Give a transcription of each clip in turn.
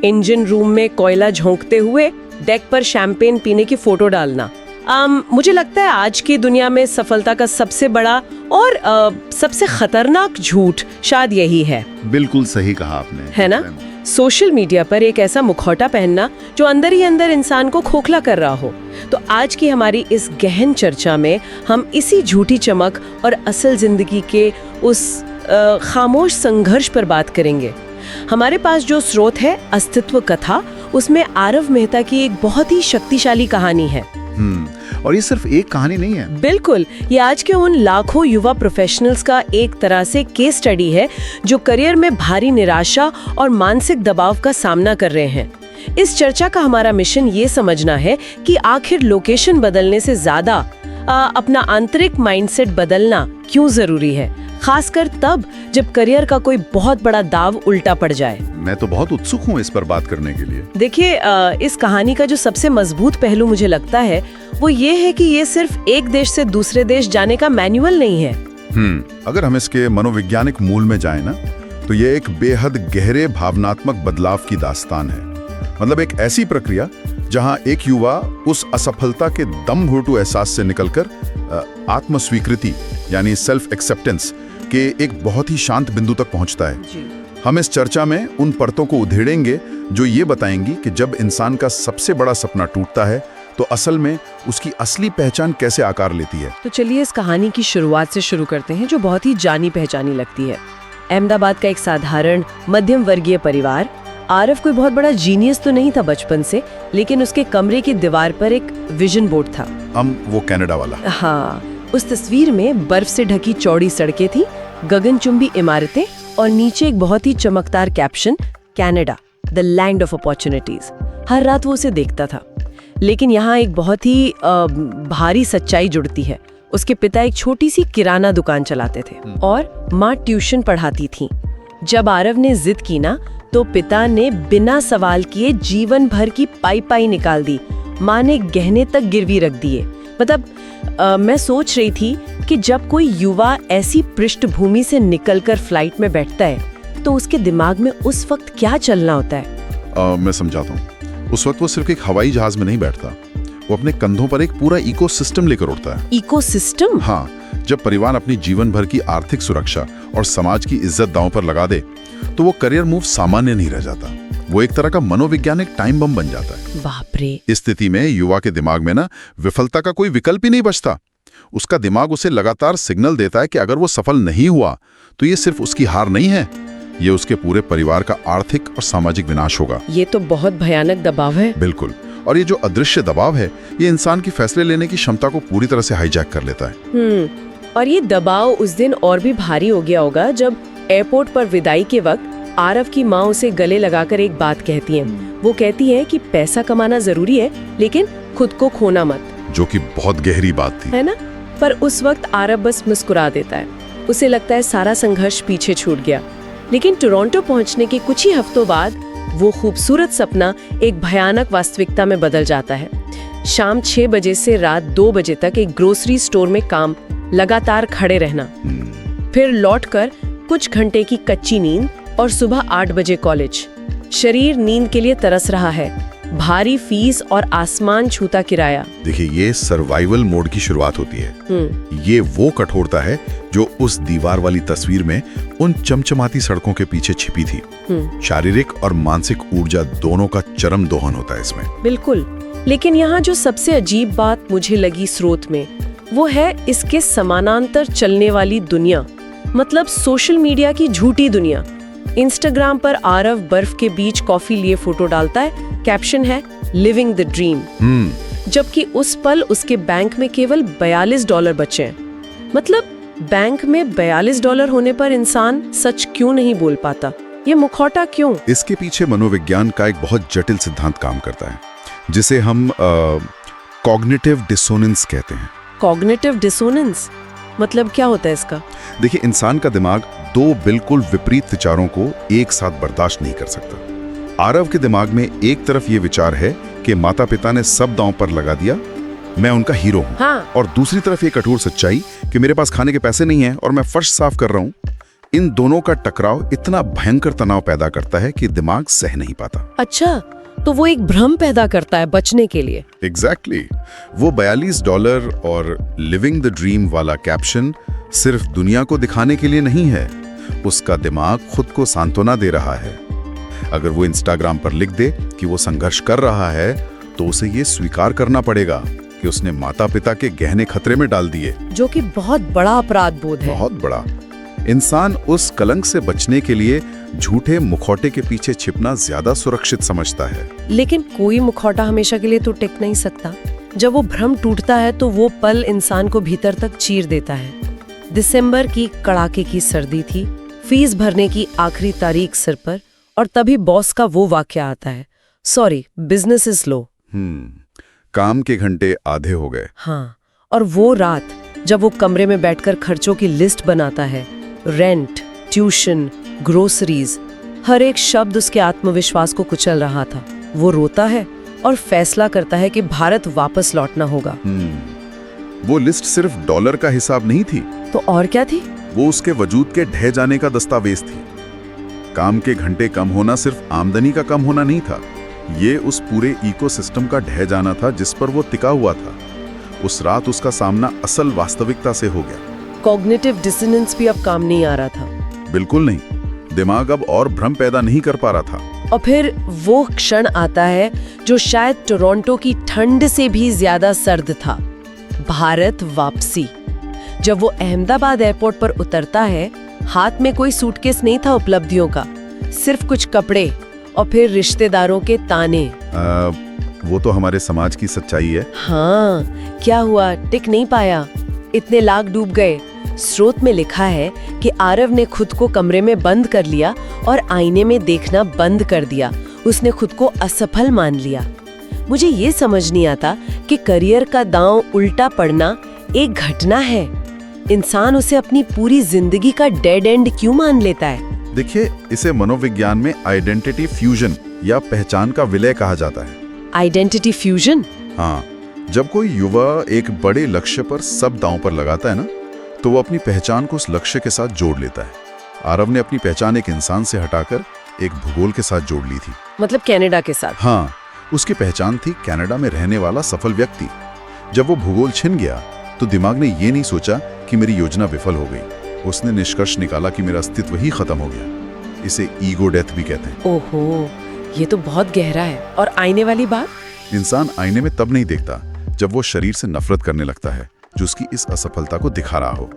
Engine room में कोयला झोंकते हुए डेक पर शैंपेन पीने की फोटो डालना। मुझे लगता है आज की दुनिया में सफलता का सबसे बड़ा और सबसे खतरनाक झूठ शायद यही है। बिल्कुल सही कहा आपने, है ना? सोशल मीडिया पर एक ऐसा मुखौटा पहनना जो अंदर ही अंदर इंसान को खोखला कर रहा हो। तो आज की हमारी इस गहन चर्चा में हम इसी झूठी चमक और असल जिंदगी के उस खामोश संघर्ष पर बात करेंगे। हमारे पास जो स्रोत है अस्तित्व कथा, उसमें आरव मेहता की एक बहुत ही शक्तिशाली कहानी है। और ये सिर्फ एक कहानी नहीं है। बिल्कुल, ये आज के उन लाखों युवा प्रोफेशनल्स का एक तरह से केस स्टडी है जो करियर में भारी निराशा और मानसिक दबाव का सामना कर रहे हैं। इस चर्चा का हमारा मिशन ये समझना है कि आखिर लोकेशन बदलने से ज्यादा अपना आंतरिक माइंडसेट बदलना क्यों जरूरी है, खासकर तब जब करियर का कोई बहुत बड़ा दाव उल्टा पड़ जाए। मैं तो बहुत उत्सुक हूँ इस पर बात करने के लिए। देखिए, इस कहानी का जो सबसे मजबूत पहलू मुझे लगता है वो ये है कि ये सिर्फ एक देश से दूसरे देश जाने का मैनुअल नहीं है। अगर हम इसके मनोवैज्ञानिक मूल में जाएं ना, तो ये एक बेहद गहरे भावनात्मक बदलाव की दास्तान है। मतलब एक ऐसी प्रक्रिया जहां एक युवा उस असफलता के दम घोटू एहसास से निकलकर आत्मस्वीकृति यानी सेल्फ एक्सेप्टेंस के एक बहुत ही शांत बिंदु तक पहुंचता है। हम इस चर्चा में उन परतों को उधेड़ेंगे जो ये बताएंगी कि जब इंसान का सबसे बड़ा सपना टूटता है तो असल में उसकी असली पहचान कैसे आकार लेती है। तो चलिए इस कहानी की शुरुआत से शुरू करते हैं, जो बहुत ही जानी पहचानी लगती है। अहमदाबाद का एक साधारण मध्यम वर्गीय परिवार। आरव कोई बहुत बड़ा जीनियस तो नहीं था बचपन से, लेकिन उसके कमरे की दीवार पर एक विजन बोर्ड था। वो कनाडा वाला। हाँ, उस तस्वीर में बर्फ से ढकी चौड़ी सड़कें थी, गगनचुंबी इमारतें और नीचे एक बहुत ही चमकदार caption, Canada the land of opportunities. हर रात वो उसे देखता था। लेकिन यहाँ एक बहुत ही भारी सच्चाई जुड़ती है। उसके पिता एक छोटी सी किराना दुकान चलाते थे और माँ ट्यूशन पढ़ाती थी। जब आरव ने जिद की ना, तो पिता ने बिना सवाल किए जीवन भर की पाई निकाल दी। माँ ने गहने तक गिरवी रख दिए। मतलब मैं सोच रही थी कि जब कोई युवा ऐसी पृष्ठभूमि से निकलकर फ्लाइट में बैठता है तो उसके दिमाग में उस वक्त क्या चलना होता है। मैं समझाता हूँ। उस वक्त वो सिर्फ एक हवाई जहाज में नहीं बैठता, वो अपने कंधों पर एक पूरा इकोसिस्टम लेकर उड़ता है। इकोसिस्टम? हाँ, जब परिवार अपनी जीवन भर की आर्थिक सुरक्षा और समाज की इज्जत दांव पर लगा दे तो वो करियर मूव सामान्य नहीं रह जाता, वो एक तरह का मनोवैज्ञानिक टाइम बम बन जाता है। बाप रे। इस स्थिति में युवा के दिमाग में ना विफलता का कोई विकल्प ही नहीं बचता। उसका दिमाग उसे लगातार सिग्नल देता है कि अगर वो सफल नहीं हुआ तो ये सिर्फ उसकी हार नहीं है, ये उसके पूरे परिवार का आर्थिक और सामाजिक विनाश होगा। ये तो बहुत भयानक दबाव है। बिल्कुल। और ये जो अदृश्य दबाव है, ये इंसान की फैसले लेने की क्षमता को पूरी तरह से हाईजैक कर लेता है। और ये दबाव उस दिन और भी भारी हो गया होगा जब एयरपोर्ट पर विदाई के वक्त आरव की माँ उसे गले लगाकर एक बात कहती है। वो कहती है कि पैसा कमाना जरूरी है, लेकिन खुद को खोना मत। जो कि बहुत गहरी बात थी, है ना? पर उस वक्त आरव बस मुस्कुरा देता है। उसे लगता है सारा संघर्ष पीछे छूट गया। लेकिन टोरंटो पहुंचने के कुछ ही हफ्तों बाद वो खूबसूरत सपना एक भयानक वास्तविकता में बदल जाता है। शाम 6 बजे से रात 2 बजे तक एक ग्रोसरी स्टोर में काम, लगातार खड़े रहना, फिर लौटकर कुछ घंटे की कच्ची नींद और सुबह 8 बजे कॉलेज। शरीर नींद के लिए तरस रहा है, भारी फीस और आसमान छूता किराया। देखिए, ये सर्वाइवल मोड की शुरुआत होती है। ये वो कठोरता है जो उस दीवार वाली तस्वीर में उन चमचमाती सड़कों के पीछे छिपी थी। शारीरिक और मानसिक ऊर्जा दोनों का चरम दोहन होता है इसमें। बिल्कुल। लेकिन यहाँ जो सबसे अजीब बात मुझे लगी स्रोत में, वो है इसके समानांतर चलने वाली दुनिया, मतलब सोशल मीडिया की झूठी दुनिया। इंस्टाग्राम पर आरव बर्फ के बीच कॉफी लिए फोटो डालता है, कैप्शन है लिविंग द ड्रीम, जबकि उस पल उसके बैंक में केवल $42 बचे हैं। मतलब बैंक में $42 होने पर इंसान सच क्यों नहीं बोल पाता? ये मुखौटा क्यों? इसके पीछे मनोविज्ञान का एक बहुत जटिल सिद्धांत काम करता है, जिसे हम कॉग्निटिव डिसोनेंस कहते हैं। कॉग्निटिव डिसोनेंस मतलब क्या होता है इसका? देखिए, इंसान का दिमाग 2 बिल्कुल विपरीत विचारों को एक साथ बर्दाश्त नहीं कर सकता। आरव के दिमाग में एक तरफ ये विचार है कि माता पिता ने सब दांव पर लगा दिया, मैं उनका हीरो हूँ। हाँ। और दूसरी तरफ ये कठोर सच्चाई कि मेरे पास खाने के पैसे नहीं हैं और मैं फर्श साफ कर रहा हूँ। इन दोनों का टकराव इतना भयंकर तनाव पैदा करता है कि दिमाग सह नहीं पाता। अच्छा, तो वो एक भ्रम पैदा करता है बचने के लिए। एग्जैक्टली वो $42 और लिविंग द ड्रीम वाला कैप्शन सिर्फ दुनिया को दिखाने के लिए नहीं है, उसका दिमाग खुद को सांत्वना दे रहा है। अगर वो इंस्टाग्राम पर लिख दे कि वो संघर्ष कर रहा है, तो उसे ये स्वीकार करना पड़ेगा कि उसने माता पिता के गहने खतरे में डाल दिए, जो कि बहुत बड़ा अपराध बोध है। बहुत बड़ा। इंसान उस कलंक से बचने के लिए झूठे मुखौटे के पीछे छिपना ज्यादा सुरक्षित समझता है। लेकिन कोई मुखौटा हमेशा के लिए तो टिक नहीं सकता। जब वो भ्रम टूटता है तो वो पल इंसान को भीतर तक चीर देता है। दिसंबर की कड़ाके की सर्दी थी, फीस भरने की आखिरी तारीख सिर पर, और तभी बॉस का वो वाकया आता है, सॉरी बिजनेस इज लो। काम के घंटे आधे हो गए। हाँ, और वो रात जब वो कमरे में बैठकर खर्चों की लिस्ट बनाता है, रेंट, ट्यूशन, ग्रोसरीज, हर एक शब्द उसके आत्मविश्वास को कुचल रहा था। वो रोता है और फैसला करता है कि भारत वापस लौटना होगा। वो लिस्ट सिर्फ डॉलर का हिसाब नहीं थी, तो और क्या थी? वो उसके वजूद के ढह जाने का दस्तावेज थी। काम के घंटे कम होना सिर्फ आमदनी का कम होना नहीं था, ये उस पूरे इकोसिस्टम का ढह जाना था जिस पर वो टिका हुआ था। उस रात उसका सामना असल वास्तविकता से हो गया। कॉग्निटिव डिसोनेंस भी अब काम नहीं आ रहा था। बिल्कुल नहीं, दिमाग अब और भ्रम पैदा नहीं कर पा रहा था। और फिर वो क्षण आता है जो शायद टोरंटो की ठंड से भी ज्यादा सर्द था, भारत वापसी। जब वो अहमदाबाद एयरपोर्ट पर उतरता है, हाथ में कोई सूटकेस नहीं था उपलब्धियों का, सिर्फ कुछ कपड़े और फिर रिश्तेदारों के ताने। वो तो हमारे समाज की सच्चाई है। हाँ, क्या हुआ, टिक नहीं पाया, इतने लाख डूब गए। स्रोत में लिखा है कि आरव ने खुद को कमरे में बंद कर लिया और आईने में देखना बंद कर दिया। उसने खुद को असफल मान लिया। मुझे ये समझ नहीं आता कि करियर का दांव उल्टा पड़ना एक घटना है, इंसान उसे अपनी पूरी जिंदगी का डेड एंड क्यों मान लेता है? देखिए, इसे मनोविज्ञान में आइडेंटिटी फ्यूजन या पहचान का विलय कहा जाता है। Identity fusion? हाँ, जब कोई युवा एक बड़े लक्ष्य पर सब दांव पर लगाता है ना, तो वो अपनी पहचान को उस लक्ष्य के साथ जोड़ लेता है। आरव ने अपनी पहचान एक इंसान से हटाकर एक भूगोल के साथ जोड़ ली थी। मतलब कनाडा के साथ? हाँ, उसकी पहचान थी कनाडा में रहने वाला सफल व्यक्ति। जब वो भूगोल छिन गया तो दिमाग ने ये नहीं सोचा कि मेरी योजना विफल हो गई। उसने निष्कर्ष निकाला कि मेरा अस्तित्व ही खत्म हो गया। इसे ईगो डेथ भी कहते हैं। ओहो, ये तो बहुत गहरा है। और आईने वाली बात? इंसान आईने में तब नहीं देखता जब वो शरीर से नफरत करने लगता है जो उसकी इस असफलता को दिखा रहा हो।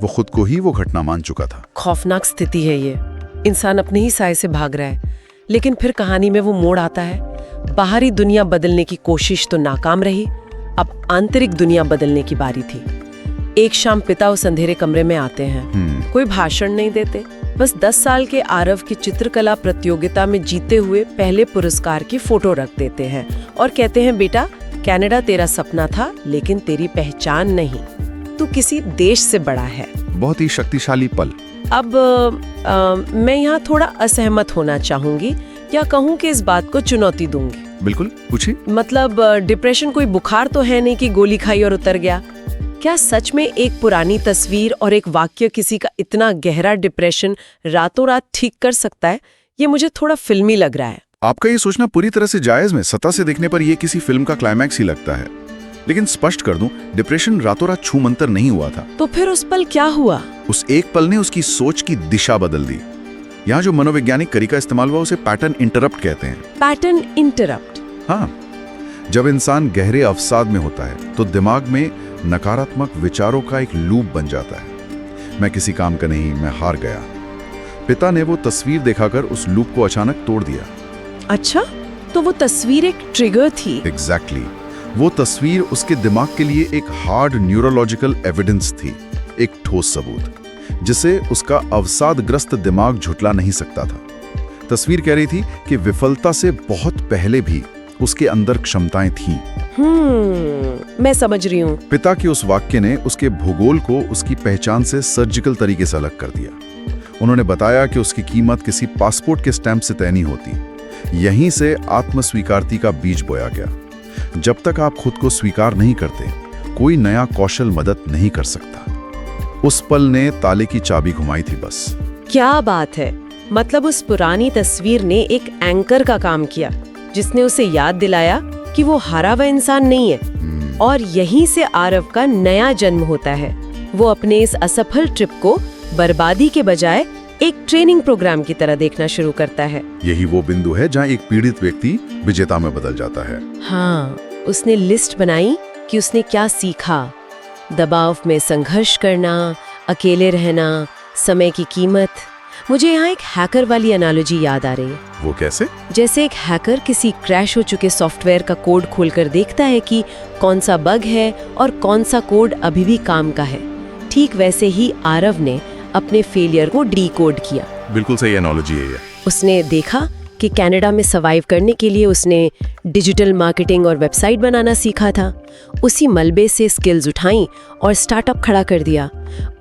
वो खुद को ही वो घटना मान चुका था। खौफनाक स्थिति है ये। इंसान अपने ही साए से भाग रहा है। लेकिन फिर कहानी में वो मोड़ आता है। बाहरी दुनिया बदलने की कोशिश तो नाकाम रही, अब आंतरिक दुनिया बदलने की बारी थी। एक शाम पिता उस अंधेरे कमरे में आते हैं। कोई भाषण नहीं देते, बस 10 साल के आरव की चित्रकला प्रतियोगिता में जीते हुए पहले पुरस्कार की फोटो रख देते हैं और कहते हैं, बेटा, कनाडा तेरा सपना था लेकिन तेरी पहचान नहीं, तू किसी देश से बड़ा है। बहुत ही शक्तिशाली पल। अब मैं यहाँ थोड़ा असहमत होना चाहूंगी, या कहूँ कि इस बात को चुनौती दूंगी। बिल्कुल, पूछिए। मतलब डिप्रेशन कोई बुखार तो है नहीं कि गोली खाई और उतर गया। क्या सच में एक पुरानी तस्वीर और एक वाक्य किसी का इतना गहरा डिप्रेशन रातों रात ठीक कर सकता है? ये मुझे थोड़ा फिल्मी लग रहा है। आपका ये सोचना पूरी तरह से जायज में सतह से देखने पर यह किसी फिल्म का क्लाइमैक्स ही लगता है। लेकिन स्पष्ट कर दूं, डिप्रेशन रातों रात छू मंतर नहीं हुआ था। तो फिर उस पल क्या हुआ? उस एक पल ने उसकी सोच की दिशा बदल दी। यहाँ जो मनोवैज्ञानिक तरीका इस्तेमाल हुआ उसे पैटर्न इंटरप्ट कहते हैं। Pattern interrupt? हाँ, जब इंसान गहरे अवसाद में होता है तो दिमाग में नकारात्मक विचारों का एक लूप बन जाता है। मैं किसी काम का नहीं, मैं हार गया। पिता ने वो तस्वीर दिखाकर उस लूप को अचानक तोड़ दिया। अच्छा, तो वो तस्वीर एक ट्रिगर थी? एग्जैक्टली। वो तस्वीर उसके दिमाग के लिए एक हार्ड न्यूरोलॉजिकल एविडेंस थी, एक ठोस सबूत जिसे उसका अवसादग्रस्त दिमाग झुठला नहीं सकता था। तस्वीर कह रही थी कि विफलता से बहुत पहले भी उसके अंदर क्षमताएं थीं। मैं समझ रही हूँ। पिता के उस वाक्य ने उसके भूगोल को उसकी पहचान से सर्जिकल तरीके से अलग कर दिया। उन्होंने बताया कि उसकी कीमत किसी पासपोर्ट के स्टैंप से तय नहीं होती। यहीं से आत्मस्वीकारती का बीज बोया गया। जब तक आप खुद को स्वीकार नहीं करते, कोई नया कौशल मदद नहीं कर सकता। उस पल ने ताले की चाबी घुमाई थी बस। क्या बात है। मतलब उस पुरानी तस्वीर ने एक एंकर का काम किया, जिसने उसे याद दिलाया कि वो हारा हुआ इंसान नहीं है। और यहीं से आरव का नया जन्म होता है। वो अपने इस असफल ट्रिप को बर्बादी के बजाय एक ट्रेनिंग प्रोग्राम की तरह देखना शुरू करता है। यही वो बिंदु है जहाँ एक पीड़ित व्यक्ति विजेता में बदल जाता है। हाँ, उसने लिस्ट बनाई कि उसने क्या सीखा। दबाव में संघर्ष करना, अकेले रहना, समय की कीमत। मुझे यहाँ एक हैकर वाली एनालॉजी याद आ रही है। वो कैसे? जैसे एक हैकर किसी क्रैश हो चुके सॉफ्टवेयर का कोड खोलकर देखता है कि कौन सा बग है और कौन सा कोड अभी भी काम का है। ठीक वैसे ही आरव ने अपने फेलियर को डीकोड किया। बिल्कुल सही एनालॉजी है ये। उसने देखा कि कनाडा में सर्वाइव करने के लिए उसने डिजिटल मार्केटिंग और वेबसाइट बनाना सीखा था। उसी मलबे से स्किल्स उठाई और स्टार्टअप खड़ा कर दिया।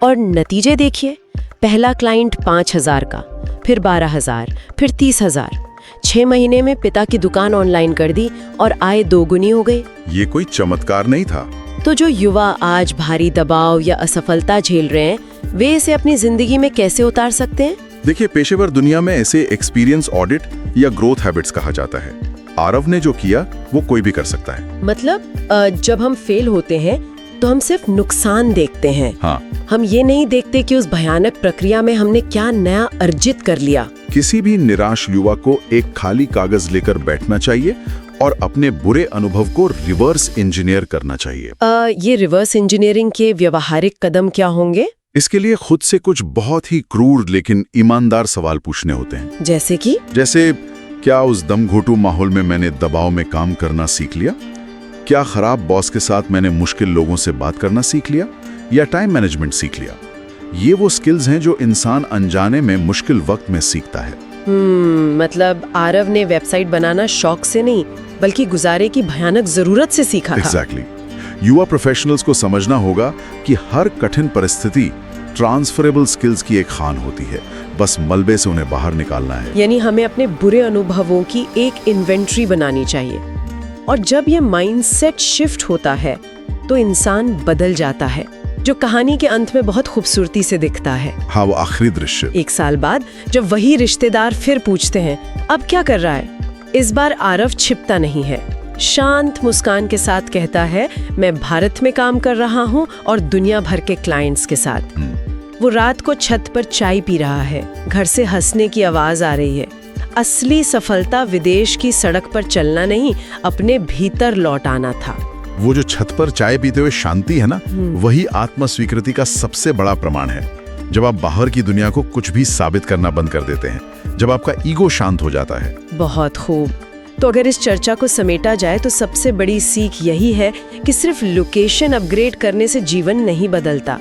और नतीजे देखिए, पहला क्लाइंट 5,000 का, फिर 12,000, फिर 30,000। 6 महीने में पिता की दुकान ऑनलाइन कर दी और आय 2 गुनी हो गई। ये कोई चमत्कार नहीं था। तो जो युवा आज भारी दबाव या असफलता झेल रहे हैं, वे इसे अपनी जिंदगी में कैसे उतार सकते हैं? देखिए, पेशेवर दुनिया में ऐसे एक्सपीरियंस ऑडिट या ग्रोथ हैबिट्स कहा जाता है। आरव ने जो किया वो कोई भी कर सकता है। मतलब जब हम फेल होते हैं तो हम सिर्फ नुकसान देखते हैं। हाँ, हम ये नहीं देखते कि उस भयानक प्रक्रिया में हमने क्या नया अर्जित कर लिया। किसी भी निराश युवा को एक खाली कागज लेकर बैठना चाहिए और अपने बुरे अनुभव को रिवर्स इंजीनियर करना चाहिए। ये रिवर्स इंजीनियरिंग के व्यवहारिक कदम क्या होंगे? इसके लिए खुद से कुछ बहुत ही क्रूर लेकिन ईमानदार सवाल पूछने होते हैं। जैसे क्या उस दमघोटू माहौल में मैंने दबाव में काम करना सीख लिया? क्या खराब बॉस के साथ मैंने मुश्किल लोगों से बात करना सीख लिया या टाइम मैनेजमेंट सीख लिया? ये वो स्किल्स हैं जो इंसान अनजाने में मुश्किल वक्त में सीखता है। मतलब आरव ने वेबसाइट बनाना शौक से नहीं, बल्कि गुजारे की भयानक जरूरत से सीखा था। Exactly. युवा प्रोफेशनल्स को समझना होगा कि हर कठिन परिस्थिति ट्रांसफरेबल स्किल्स की एक खान होती है। बस मलबे से उन्हें बाहर निकालना है। यानी हमें अपने बुरे अनुभवों की एक इन्वेंट्री बनानी चाहिए। और जब ये माइंडसेट शिफ्ट होता है तो इंसान बदल जाता है, जो कहानी के अंत में बहुत खूबसूरती से दिखता है। हाँ, वो आखिरी दृश्य। 1 साल बाद जब वही रिश्तेदार फिर पूछते हैं, अब क्या कर रहा है? इस बार आरव छिपता नहीं है। शांत मुस्कान के साथ कहता है, मैं भारत में काम कर रहा हूँ और दुनिया भर के क्लाइंट्स के साथ। वो रात को छत पर चाय पी रहा है, घर से हंसने की आवाज आ रही है। असली सफलता विदेश की सड़क पर चलना नहीं, अपने भीतर लौट आना था। वो जो छत पर चाय पीते हुए शांति है ना, वही आत्म स्वीकृति का सबसे बड़ा प्रमाण है। जब आप बाहर की दुनिया को कुछ भी साबित करना बंद कर देते हैं, जब आपका ईगो शांत हो जाता है। बहुत खूब। तो अगर इस चर्चा को समेटा जाए तो सबसे बड़ी सीख यही है कि सिर्फ लोकेशन अपग्रेड करने से जीवन नहीं बदलता।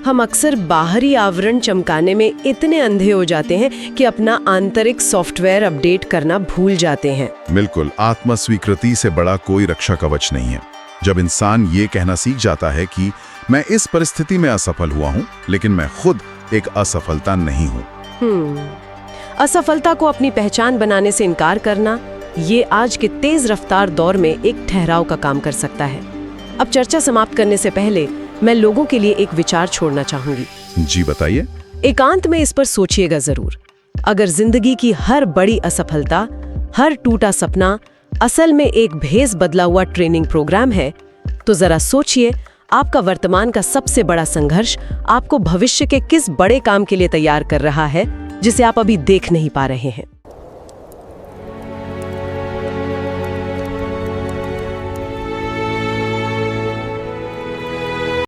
हम अक्सर बाहरी आवरण चमकाने में इतने अंधे हो जाते हैं कि अपना आंतरिक सॉफ्टवेयर अपडेट करना भूल जाते हैं। बिल्कुल, आत्म स्वीकृति से बड़ा कोई रक्षा कवच नहीं है। जब इंसान ये कहना सीख जाता है कि मैं इस परिस्थिति में असफल हुआ हूँ, लेकिन मैं खुद एक असफलता नहीं हूँ। असफलता को अपनी पहचान बनाने से इनकार करना, ये आज के तेज रफ्तार दौर में एक ठहराव का काम कर सकता है। अब चर्चा समाप्त करने से पहले मैं लोगों के लिए एक विचार छोड़ना चाहूंगी। जी बताइए। एकांत में इस पर सोचिएगा जरूर। अगर जिंदगी की हर बड़ी असफलता, हर टूटा सपना असल में एक भेस बदला हुआ ट्रेनिंग प्रोग्राम है, तो जरा सोचिए आपका वर्तमान का सबसे बड़ा संघर्ष आपको भविष्य के किस बड़े काम के लिए तैयार कर रहा है, जिसे आप अभी देख नहीं पा रहे हैं।